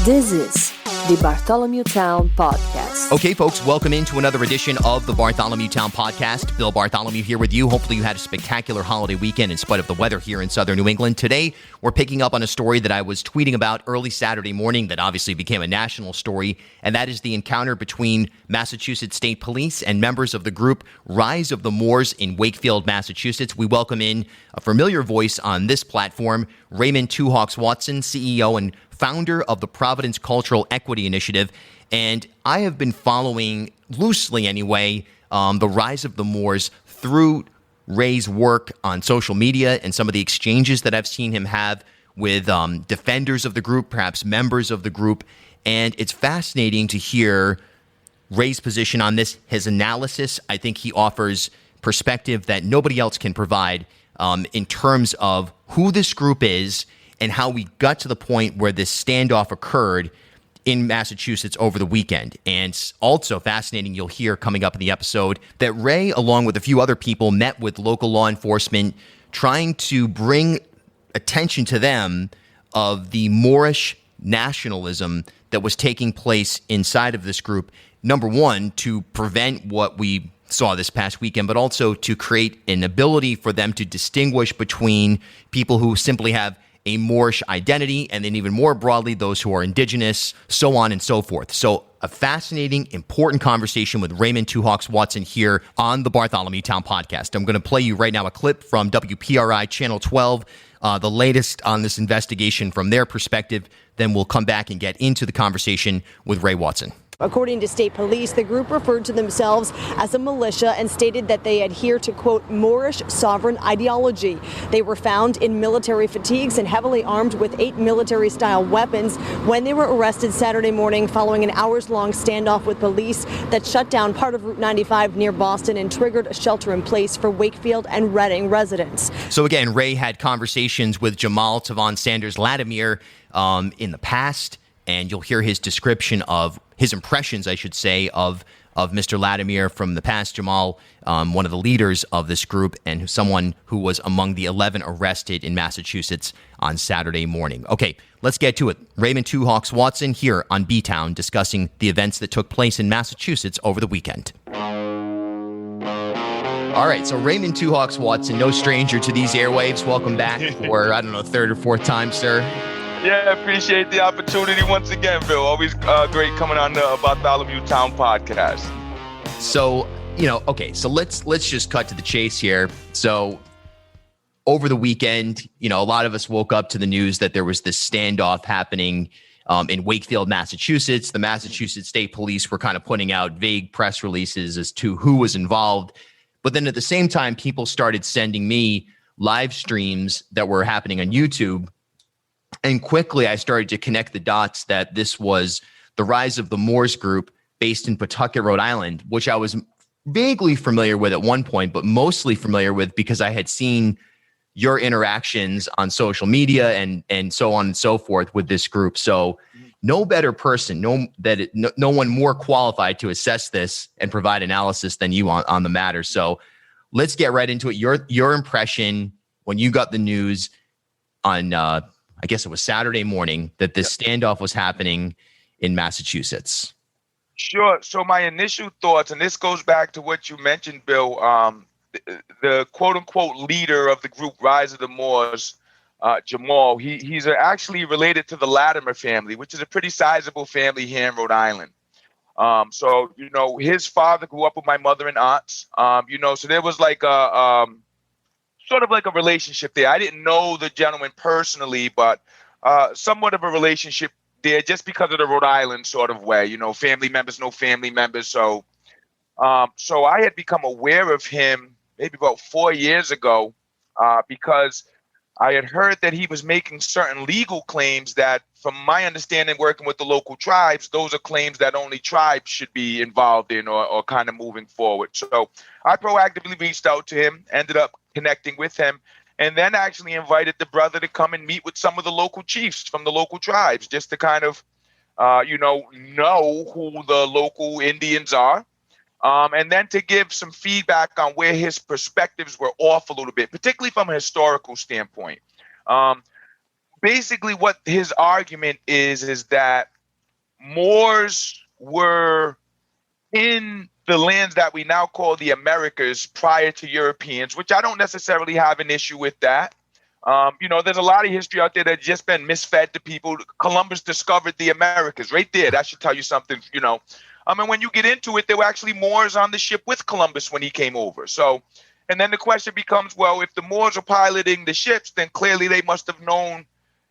This is the Bartholomew BTOWN podcast. Okay, folks, welcome into another edition of the Bartholomew BTOWN podcast. Bill Bartholomew here with you. Hopefully you had a spectacular holiday weekend in spite of the weather here in southern New England. Today, we're picking up on a story that I was tweeting about early Saturday morning that obviously became a national story, and that is the encounter between Massachusetts State Police and members of the group Rise of the Moors in Wakefield, Massachusetts. We welcome in a familiar voice on this platform, Raymond Two Hawks Watson, CEO and founder of the Providence Cultural Equity Initiative. And I have been following, loosely anyway, the Rise of the Moors through Ray's work on social media and some of the exchanges that I've seen him have with defenders of the group, perhaps members of the group. And it's fascinating to hear Ray's position on this, his analysis. I think he offers perspective that nobody else can provide in terms of who this group is and how we got to the point where this standoff occurred in Massachusetts over the weekend. And also fascinating, you'll hear coming up in the episode, that Ray, along with a few other people, met with local law enforcement trying to bring attention to them of the Moorish nationalism that was taking place inside of this group. Number one, to prevent what we saw this past weekend, but also to create an ability for them to distinguish between people who simply have a Moorish identity, and then even more broadly, those who are indigenous, so on and so forth. So a fascinating, important conversation with Raymond Two Hawks Watson here on the Bartholomew BTOWN podcast. I'm going to play you right now a clip from WPRI Channel 12, the latest on this investigation from their perspective. Then we'll come back and get into the conversation with Ray Watson. According to state police, the group referred to themselves as a militia and stated that they adhere to, quote, Moorish sovereign ideology. They were found in military fatigues and heavily armed with 8 military-style weapons when they were arrested Saturday morning following an hours-long standoff with police that shut down part of Route 95 near Boston and triggered a shelter-in-place for Wakefield and Reading residents. So again, Ray had conversations with Jamal Tavon Sanders Latimer in the past, and you'll hear his description of his impressions, I should say, of Mr. Latimer from the past. Jamal, one of the leaders of this group and someone who was among the 11 arrested in Massachusetts on Saturday morning. Okay, let's get to it. Raymond Two Hawks Watson here on BTOWN discussing the events that took place in Massachusetts over the weekend. All right, so Raymond Two Hawks Watson, no stranger to these airwaves. Welcome back for, I don't know, third or fourth time, sir. Yeah, appreciate the opportunity once again, Bill. Always great coming on the Bartholomew BTOWN podcast. So, okay, so let's just cut to the chase here. So over the weekend, a lot of us woke up to the news that there was this standoff happening in Wakefield, Massachusetts. The Massachusetts State Police were kind of putting out vague press releases as to who was involved. But then at the same time, people started sending me live streams that were happening on YouTube. And quickly, I started to connect the dots that this was the Rise of the Moors group based in Pawtucket, Rhode Island, which I was vaguely familiar with at one point, but mostly familiar with because I had seen your interactions on social media and so on and so forth with this group. So no better person, no one more qualified to assess this and provide analysis than you on the matter. So let's get right into it. Your impression when you got the news on I guess it was Saturday morning that this standoff was happening in Massachusetts. Sure. So my initial thoughts, and this goes back to what you mentioned, Bill, the quote unquote leader of the group Rise of the Moors, Jamal, he's actually related to the Latimer family, which is a pretty sizable family here in Rhode Island. So, his father grew up with my mother and aunts, so there was like sort of like a relationship there. I didn't know the gentleman personally, but somewhat of a relationship there just because of the Rhode Island sort of way, family members, no family members. So I had become aware of him maybe about 4 years ago because I had heard that he was making certain legal claims that, from my understanding, working with the local tribes, those are claims that only tribes should be involved in or kind of moving forward. So I proactively reached out to him, ended up connecting with him, and then actually invited the brother to come and meet with some of the local chiefs from the local tribes just to kind of, know who the local Indians are. And then to give some feedback on where his perspectives were off a little bit, particularly from a historical standpoint. Basically, what his argument is that Moors were in the lands that we now call the Americas prior to Europeans, which I don't necessarily have an issue with that. There's a lot of history out there that's just been misfed to people. Columbus discovered the Americas right there. That should tell you something, And when you get into it, there were actually Moors on the ship with Columbus when he came over. So, and then the question becomes, well, if the Moors are piloting the ships, then clearly they must have known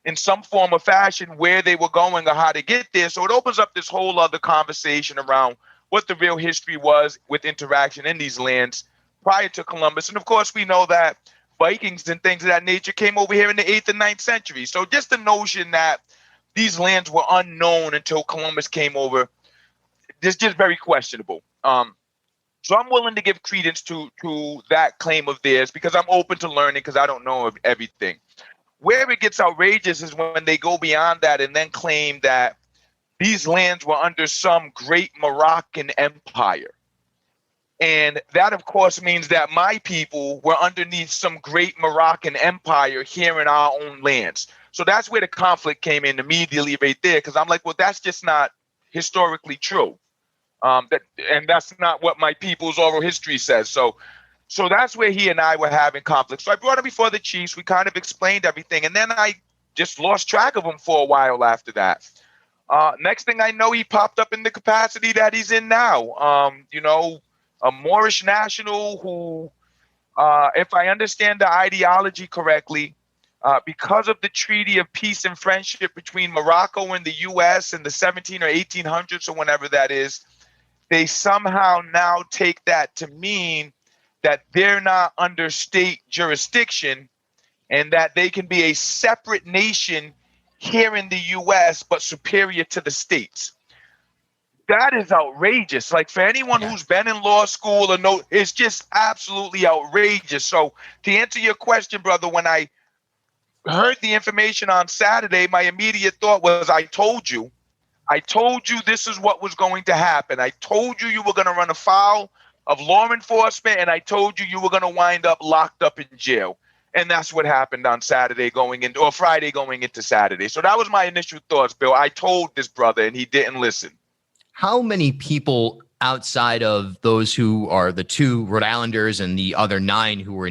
in some form or fashion where they were going or how to get there. So it opens up this whole other conversation around what the real history was with interaction in these lands prior to Columbus. And of course, we know that Vikings and things of that nature came over here in the 8th and 9th century. So just the notion that these lands were unknown until Columbus came over is just very questionable. So I'm willing to give credence to that claim of theirs because I'm open to learning because I don't know of everything. Where it gets outrageous is when they go beyond that and then claim that these lands were under some great Moroccan empire. And that, of course, means that my people were underneath some great Moroccan empire here in our own lands. So that's where the conflict came in immediately right there, because I'm like, well, that's just not historically true. And that's not what my people's oral history says. So that's where he and I were having conflict. So I brought him before the chiefs. We kind of explained everything. And then I just lost track of him for a while after that. Next thing I know, he popped up in the capacity that he's in now. A Moorish national who, if I understand the ideology correctly, because of the Treaty of Peace and Friendship between Morocco and the U.S. in the 17 or 1800s or whenever that is, they somehow now take that to mean that they're not under state jurisdiction and that they can be a separate nation here in the U.S., but superior to the states. That is outrageous. Like for anyone who's been in law school or know, it's just absolutely outrageous. So to answer your question, brother, when I heard the information on Saturday, my immediate thought was, I told you this is what was going to happen. I told you were going to run afoul of law enforcement, and I told you were going to wind up locked up in jail. And that's what happened on Friday going into Saturday. So that was my initial thoughts, Bill. I told this brother and he didn't listen. How many people outside of those who are the 2 Rhode Islanders and the other 9 who were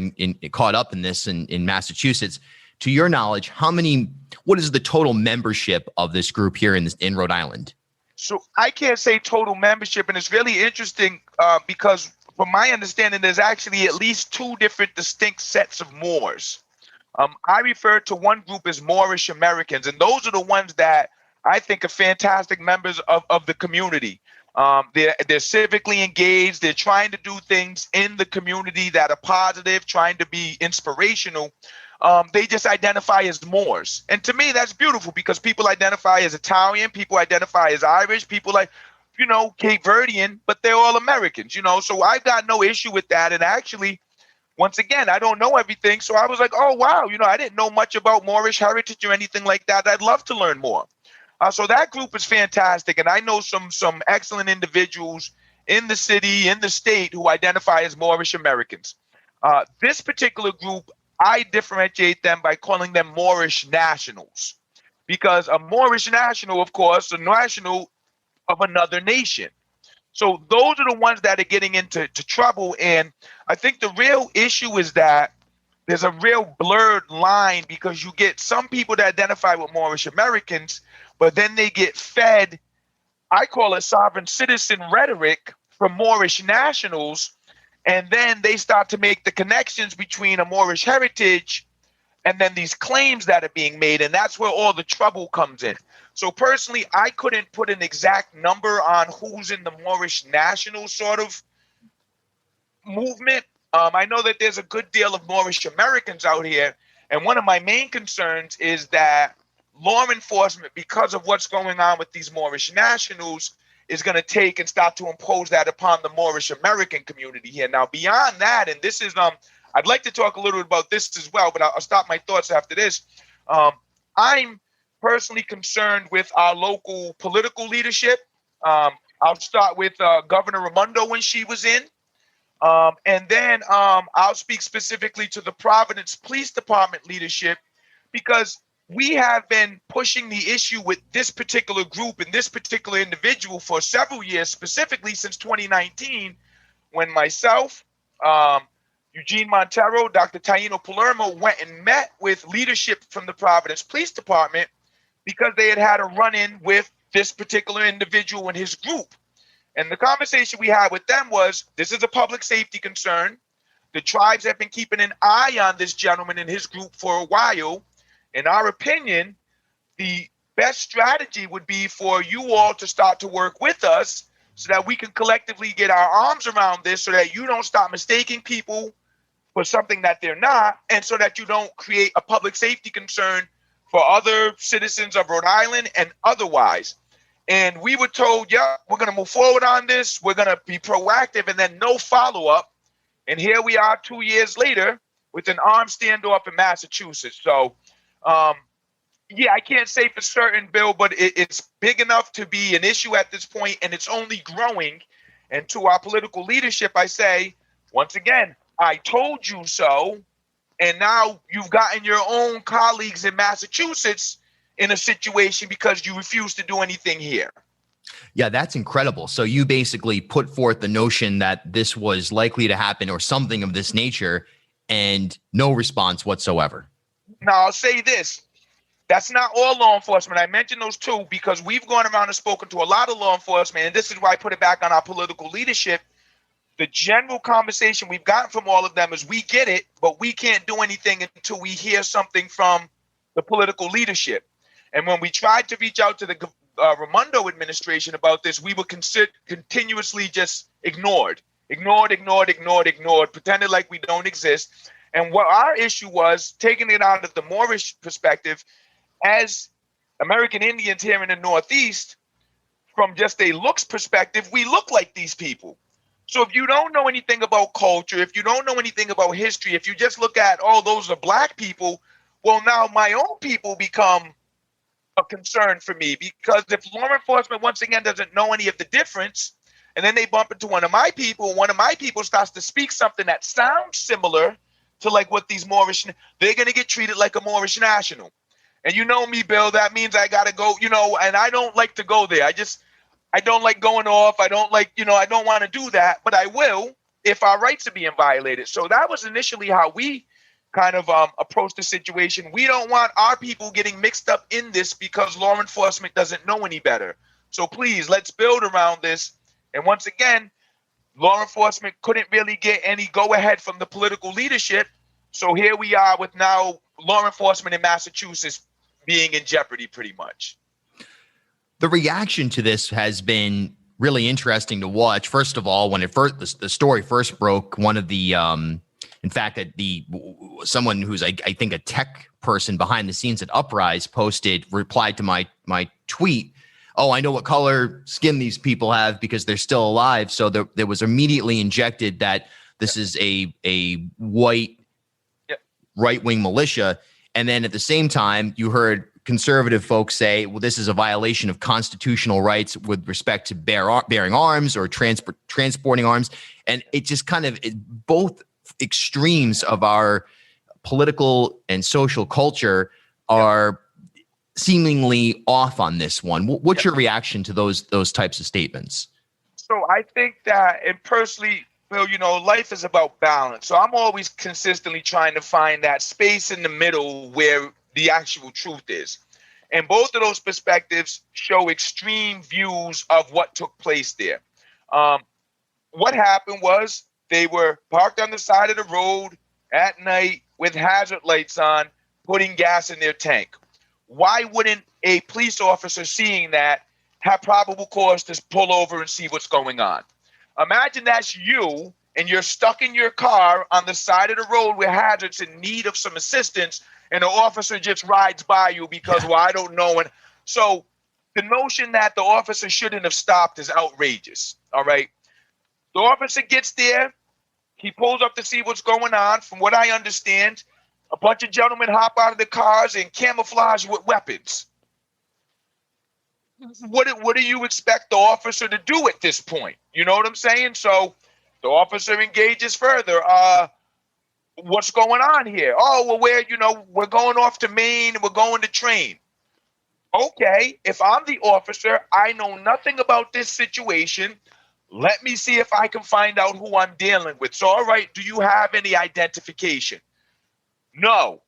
caught up in this in Massachusetts, to your knowledge, what is the total membership of this group here in Rhode Island? So I can't say total membership, and it's really interesting because from my understanding, there's actually at least 2 different distinct sets of Moors. I refer to one group as Moorish Americans, and those are the ones that I think are fantastic members of the community. They're civically engaged. They're trying to do things in the community that are positive, trying to be inspirational. They just identify as Moors. And to me, that's beautiful because people identify as Italian, people identify as Irish, people like, Cape Verdean, but they're all Americans, So I've got no issue with that. And actually, once again, I don't know everything. So I was like, oh, wow, I didn't know much about Moorish heritage or anything like that. I'd love to learn more. So that group is fantastic. And I know some excellent individuals in the city, in the state, who identify as Moorish Americans. This particular group, I differentiate them by calling them Moorish nationals, because a Moorish national, of course, a national of another nation. So those are the ones that are getting into trouble. And I think the real issue is that there's a real blurred line because you get some people that identify with Moorish Americans, but then they get fed, I call it sovereign citizen rhetoric from Moorish nationals. And then they start to make the connections between a Moorish heritage and then these claims that are being made. And that's where all the trouble comes in. So personally, I couldn't put an exact number on who's in the Moorish national sort of movement. I know that there's a good deal of Moorish Americans out here. And one of my main concerns is that law enforcement, because of what's going on with these Moorish nationals, is going to take and start to impose that upon the Moorish American community here. Now, beyond that, and this is, I'd like to talk a little bit about this as well, but I'll stop my thoughts after this. I'm personally concerned with our local political leadership. I'll start with Governor Raymond when she was in. And then I'll speak specifically to the Providence Police Department leadership, because we have been pushing the issue with this particular group and this particular individual for several years, specifically since 2019, when myself, Eugene Montero, Dr. Taino Palermo went and met with leadership from the Providence Police Department because they had a run-in with this particular individual and his group. And the conversation we had with them was, this is a public safety concern. The tribes have been keeping an eye on this gentleman and his group for a while. In our opinion, the best strategy would be for you all to start to work with us so that we can collectively get our arms around this, so that you don't start mistaking people for something that they're not, and so that you don't create a public safety concern for other citizens of Rhode Island and otherwise. And we were told, yeah, we're going to move forward on this. We're going to be proactive, and then no follow-up. And here we are 2 years later with an armed standoff in Massachusetts. So, yeah, I can't say for certain, Bill, but it's big enough to be an issue at this point, and it's only growing. And to our political leadership, I say, once again, I told you so. And now you've gotten your own colleagues in Massachusetts in a situation because you refuse to do anything here. Yeah, that's incredible. So you basically put forth the notion that this was likely to happen or something of this nature, and no response whatsoever. Now, I'll say this. That's not all law enforcement. I mentioned those two because we've gone around and spoken to a lot of law enforcement, and this is why I put it back on our political leadership. The general conversation we've gotten from all of them is, we get it, but we can't do anything until we hear something from the political leadership. And when we tried to reach out to the Raimondo administration about this, we were continuously just ignored, pretended like we don't exist. And what our issue was, taking it out of the Moorish perspective, as American Indians here in the Northeast, from just a looks perspective, we look like these people. So if you don't know anything about culture, if you don't know anything about history, if you just look at, oh, those are black people, well, now my own people become a concern for me, because if law enforcement once again doesn't know any of the difference, and then they bump into one of my people starts to speak something that sounds similar to like what these Moorish, they're going to get treated like a Moorish national. And you know me, Bill, that means I got to go, and I don't like to go there. I don't like going off. I don't like, I don't want to do that, but I will if our rights are being violated. So that was initially how we kind of approach the situation. We don't want our people getting mixed up in this because law enforcement doesn't know any better. So please, let's build around this. And once again, law enforcement couldn't really get any go-ahead from the political leadership. So here we are with now law enforcement in Massachusetts being in jeopardy pretty much. The reaction to this has been really interesting to watch. First of all, when the story first broke, one of the in fact, someone who's I think a tech person behind the scenes at Uprise replied to my tweet. Oh, I know what color skin these people have because they're still alive. So there was immediately injected that this is a white right-wing militia. And then at the same time, you heard conservative folks say, well, this is a violation of constitutional rights with respect to bearing arms or transporting arms. And it just kind of both extremes of our political and social culture are seemingly off on this one. What's your reaction to those types of statements? So I think that, and personally, Bill, life is about balance. So I'm always consistently trying to find that space in the middle where the actual truth is. And both of those perspectives show extreme views of what took place there. What happened was they were parked on the side of the road at night with hazard lights on, putting gas in their tank. Why wouldn't a police officer seeing that have probable cause to pull over and see what's going on? Imagine that's you and you're stuck in your car on the side of the road with hazards in need of some assistance, and the officer just rides by you because, well, I don't know. And so the notion that the officer shouldn't have stopped is outrageous. All right. The officer gets there. He pulls up to see what's going on. From what I understand, a bunch of gentlemen hop out of the cars and camouflage with weapons. What do you expect the officer to do at this point? You know what I'm saying? So the officer engages further. what's going on here? Oh, well, we're going off to Maine and we're going to train. Okay, if I'm the officer, I know nothing about this situation. Let me see if I can find out who I'm dealing with. So, all right, do you have any identification? No.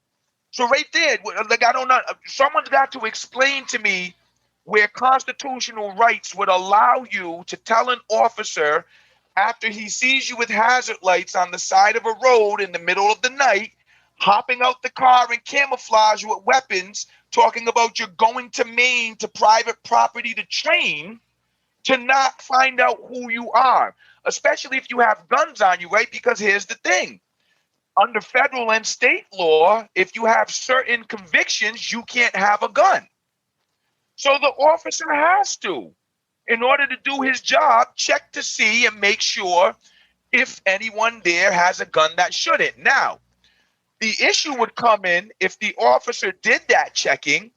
So right there, like, I don't know. Someone's got to explain to me where constitutional rights would allow you to tell an officer after he sees you with hazard lights on the side of a road in the middle of the night, hopping out the car in camouflage with weapons, talking about you're going to Maine to private property to train, to not find out who you are, especially if you have guns on you, right? Because here's the thing. Under federal and state law, if you have certain convictions, you can't have a gun. So the officer has to, in order to do his job, check to see and make sure if anyone there has a gun that shouldn't. Now, the issue would come in if the officer did that checking,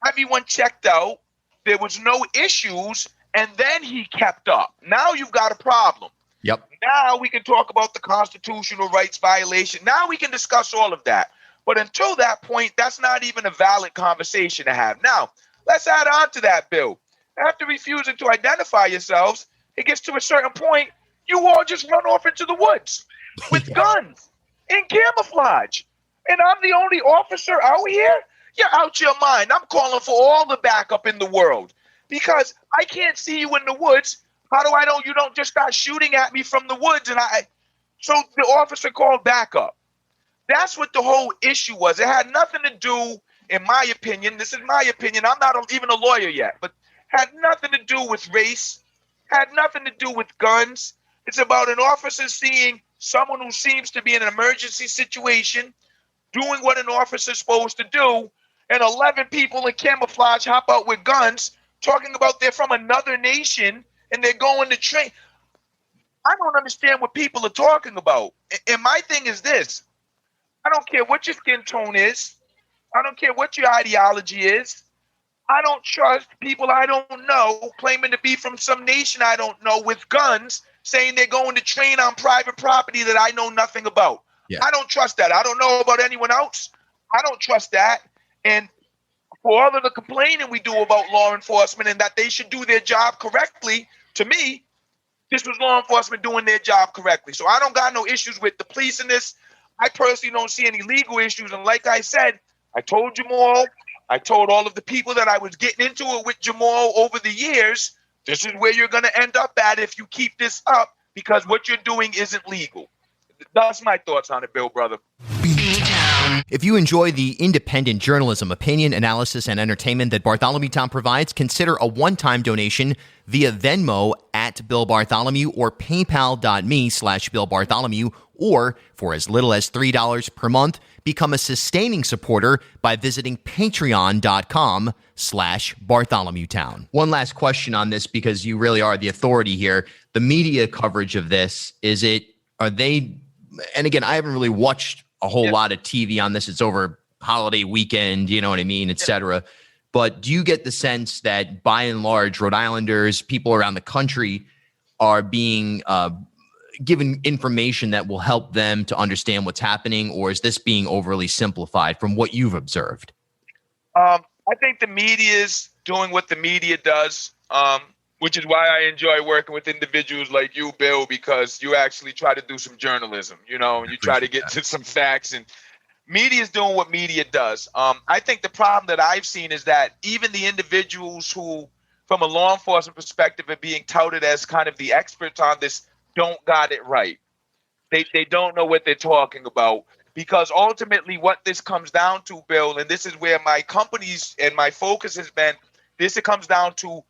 everyone checked out, there was no issues, and then he kept up. Now you've got a problem. Yep. Now we can talk about the constitutional rights violation. Now we can discuss all of that. But until that point, that's not even a valid conversation to have. Now, let's add on to that, Bill. After refusing to identify yourselves, it gets to a certain point, you all just run off into the woods with guns in camouflage. And I'm the only officer out here? You're out your mind. I'm calling for all the backup in the world because I can't see you in the woods. How do I know you don't just start shooting at me from the woods? So the officer called backup. That's what the whole issue was. It had nothing to do, in my opinion, this is my opinion, I'm not even a lawyer yet, but had nothing to do with race, had nothing to do with guns. It's about an officer seeing someone who seems to be in an emergency situation, doing what an officer's supposed to do, and 11 people in camouflage hop out with guns, talking about they're from another nation, and they're going to train. I don't understand what people are talking about. And my thing is this. I don't care what your skin tone is. I don't care what your ideology is. I don't trust people I don't know claiming to be from some nation I don't know with guns saying they're going to train on private property that I know nothing about. Yeah. I don't trust that. I don't know about anyone else. I don't trust that. And for all of the complaining we do about law enforcement and that they should do their job correctly, to me, this was law enforcement doing their job correctly. So I don't got no issues with the police in this. I personally don't see any legal issues. And like I said, I told Jamal, I told all of the people that I was getting into it with Jamal over the years, this is where you're going to end up at if you keep this up, because what you're doing isn't legal. That's my thoughts on it, Bill, brother. If you enjoy the independent journalism, opinion, analysis, and entertainment that Bartholomew Town provides, consider a one-time donation via Venmo at Bill Bartholomew or PayPal.me/Bill Bartholomew, or for as little as $3 per month, become a sustaining supporter by visiting Patreon.com/Bartholomew Town. One last question on this, because you really are the authority here. The media coverage of this, and again, I haven't really watched a whole lot of TV on this. It's over holiday weekend, you know what I mean, et cetera. But do you get the sense that by and large, Rhode Islanders, people around the country are being given information that will help them to understand what's happening? Or is this being overly simplified from what you've observed? I think the media is doing what the media does, which is why I enjoy working with individuals like you, Bill, because you actually try to do some journalism, and you try to get to some facts, and media is doing what media does. I think the problem that I've seen is that even the individuals who, from a law enforcement perspective, are being touted as kind of the experts on this don't got it right. They don't know what they're talking about, because ultimately what this comes down to, Bill, and this is where my companies and my focus has been, it comes down to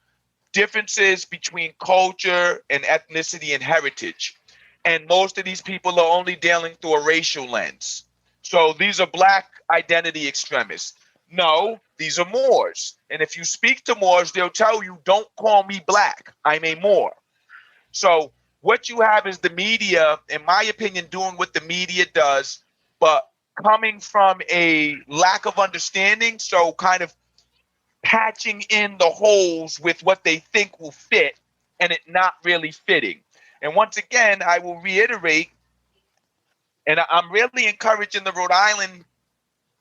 differences between culture and ethnicity and heritage. And most of these people are only dealing through a racial lens. So these are black identity extremists. No, these are Moors. And if you speak to Moors, they'll tell you, don't call me black. I'm a Moor. So what you have is the media, in my opinion, doing what the media does, but coming from a lack of understanding. So kind of patching in the holes with what they think will fit and it not really fitting. And once again, I will reiterate, And I'm really encouraging the Rhode Island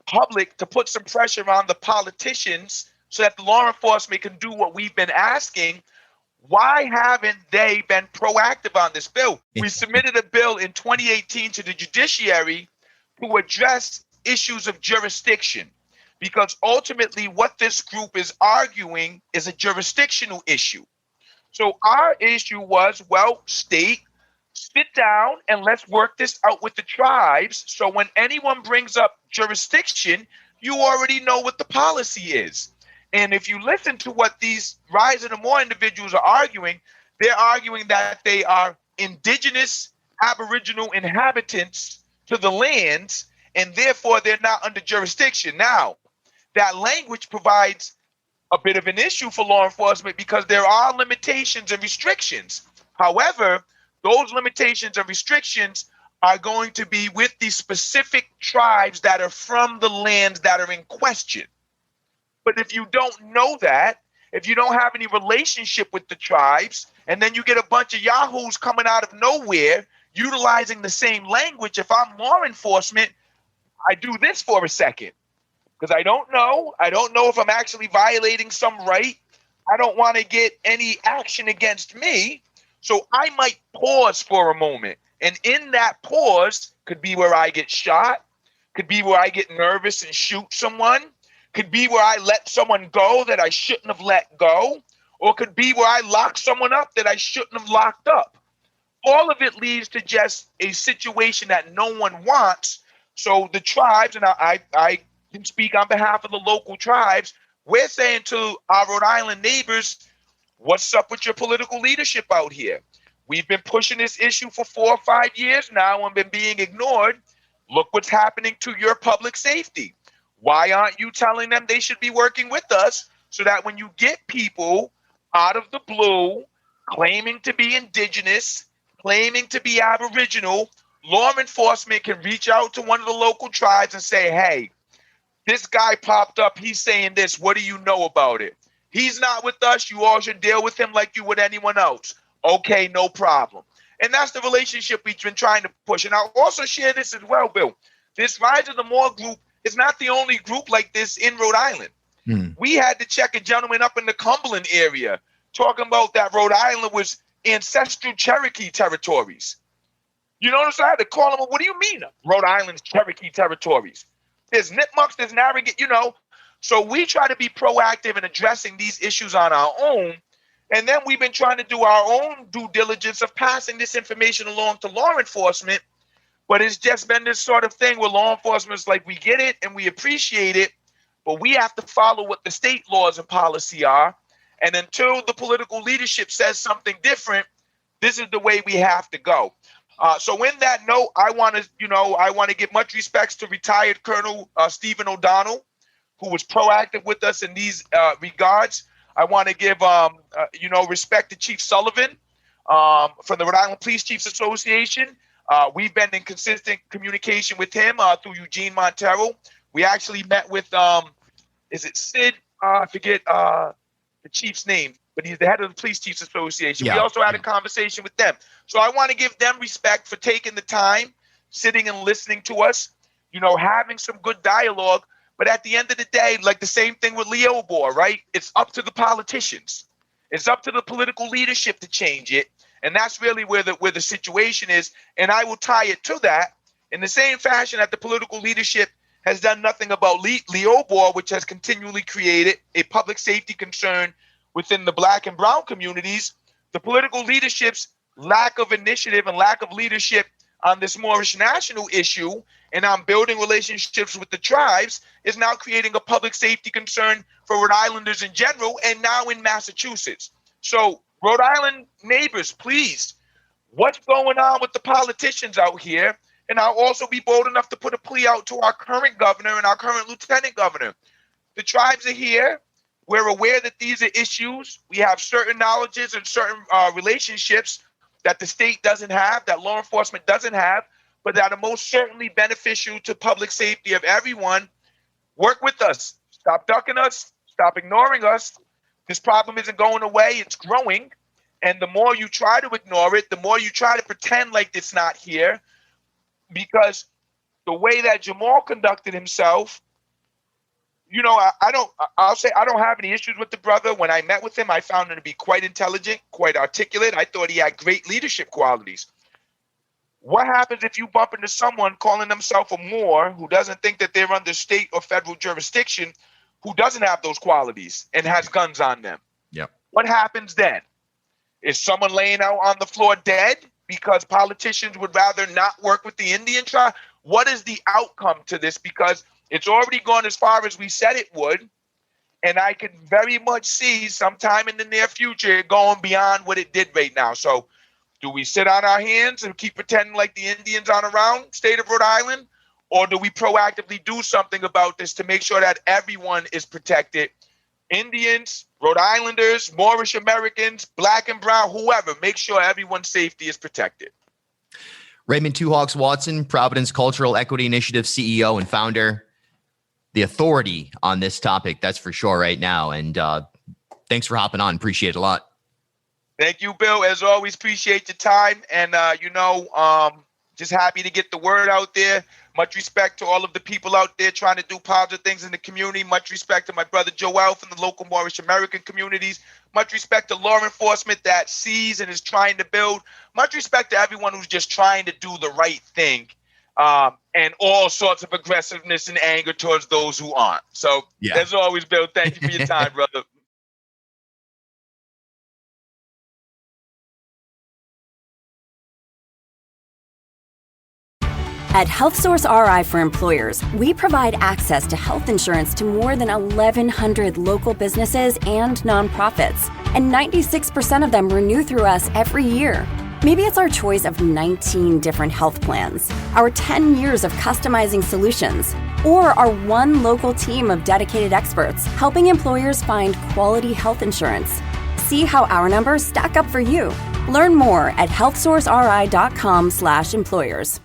public to put some pressure on the politicians so that the law enforcement can do what we've been asking. Why haven't they been proactive on this bill? We submitted a bill in 2018 to the judiciary to address issues of jurisdiction, because ultimately what this group is arguing is a jurisdictional issue. So our issue was, well, state, sit down and let's work this out with the tribes. So when anyone brings up jurisdiction, you already know what the policy is. And if you listen to what these Rise of the More individuals are arguing, they're arguing that they are indigenous Aboriginal inhabitants to the lands, and therefore they're not under jurisdiction. Now, that language provides a bit of an issue for law enforcement because there are limitations and restrictions. However, those limitations and restrictions are going to be with the specific tribes that are from the lands that are in question. But if you don't know that, if you don't have any relationship with the tribes, and then you get a bunch of yahoos coming out of nowhere utilizing the same language, if I'm law enforcement, I do this for a second because I don't know. I don't know if I'm actually violating some right. I don't want to get any action against me. So I might pause for a moment. And in that pause could be where I get shot, could be where I get nervous and shoot someone, could be where I let someone go that I shouldn't have let go, or could be where I lock someone up that I shouldn't have locked up. All of it leads to just a situation that no one wants. So the tribes, and I can speak on behalf of the local tribes, we're saying to our Rhode Island neighbors, what's up with your political leadership out here? We've been pushing this issue for 4 or 5 years now and been being ignored. Look what's happening to your public safety. Why aren't you telling them they should be working with us so that when you get people out of the blue claiming to be indigenous, claiming to be Aboriginal, law enforcement can reach out to one of the local tribes and say, hey, this guy popped up, he's saying this, what do you know about it? He's not with us, you all should deal with him like you would anyone else. Okay, no problem. And that's the relationship we've been trying to push. And I'll also share this as well, Bill. This Rise of the More group is not the only group like this in Rhode Island. We had to check a gentleman up in the Cumberland area talking about that Rhode Island was ancestral Cherokee territories. You know what I'm saying? I had to call him, what do you mean Rhode Island's Cherokee territories? There's Nipmucks, there's Narragansett, you know. So we try to be proactive in addressing these issues on our own. And then we've been trying to do our own due diligence of passing this information along to law enforcement. But it's just been this sort of thing where law enforcement is like, we get it and we appreciate it, but we have to follow what the state laws and policy are. And until the political leadership says something different, this is the way we have to go. So in that note, I want to give much respects to retired Colonel Stephen O'Donnell, who was proactive with us in these regards. I want to give, respect to Chief Sullivan from the Rhode Island Police Chiefs Association. We've been in consistent communication with him through Eugene Montero. We actually met with, is it Sid? I forget the chief's name, but he's the head of the Police Chiefs Association. Yeah. We also had a conversation with them. So I want to give them respect for taking the time, sitting and listening to us, having some good dialogue. But at the end of the day, like the same thing with Leobor, right? It's up to the politicians. It's up to the political leadership to change it. And that's really where the situation is. And I will tie it to that in the same fashion that the political leadership has done nothing about Leobor, which has continually created a public safety concern within the Black and brown communities. The political leadership's lack of initiative and lack of leadership on this Moorish national issue and on building relationships with the tribes is now creating a public safety concern for Rhode Islanders in general and now in Massachusetts. So Rhode Island neighbors, please, what's going on with the politicians out here? And I'll also be bold enough to put a plea out to our current governor and our current lieutenant governor. The tribes are here. We're aware that these are issues. We have certain knowledges and certain relationships that the state doesn't have, that law enforcement doesn't have, but that are most certainly beneficial to public safety of everyone. Work with us. Stop ducking us. Stop ignoring us. This problem isn't going away. It's growing. And the more you try to ignore it, the more you try to pretend like it's not here, because the way that Jamal conducted himself, I'll say I don't have any issues with the brother. When I met with him, I found him to be quite intelligent, quite articulate. I thought he had great leadership qualities. What happens if you bump into someone calling themselves a Moor who doesn't think that they're under state or federal jurisdiction, who doesn't have those qualities and has guns on them? Yep. What happens then? Is someone laying out on the floor dead because politicians would rather not work with the Indian tribe? What is the outcome to this? Because it's already gone as far as we said it would. And I can very much see sometime in the near future it going beyond what it did right now. So do we sit on our hands and keep pretending like the Indians aren't around, state of Rhode Island? Or do we proactively do something about this to make sure that everyone is protected? Indians, Rhode Islanders, Moorish Americans, black and brown, whoever, make sure everyone's safety is protected. Raymond Two Hawks Watson, Providence Cultural Equity Initiative CEO and founder, the authority on this topic, that's for sure right now. And thanks for hopping on. Appreciate it a lot. Thank you, Bill. As always, appreciate your time. And, just happy to get the word out there. Much respect to all of the people out there trying to do positive things in the community. Much respect to my brother Joel from the local Moorish American communities. Much respect to law enforcement that sees and is trying to build. Much respect to everyone who's just trying to do the right thing. And all sorts of aggressiveness and anger towards those who aren't. So, As always, Bill, thank you for your time, brother. At HealthSource RI for Employers, we provide access to health insurance to more than 1,100 local businesses and nonprofits, and 96% of them renew through us every year. Maybe it's our choice of 19 different health plans, our 10 years of customizing solutions, or our one local team of dedicated experts helping employers find quality health insurance. See how our numbers stack up for you. Learn more at healthsourceri.com/employers.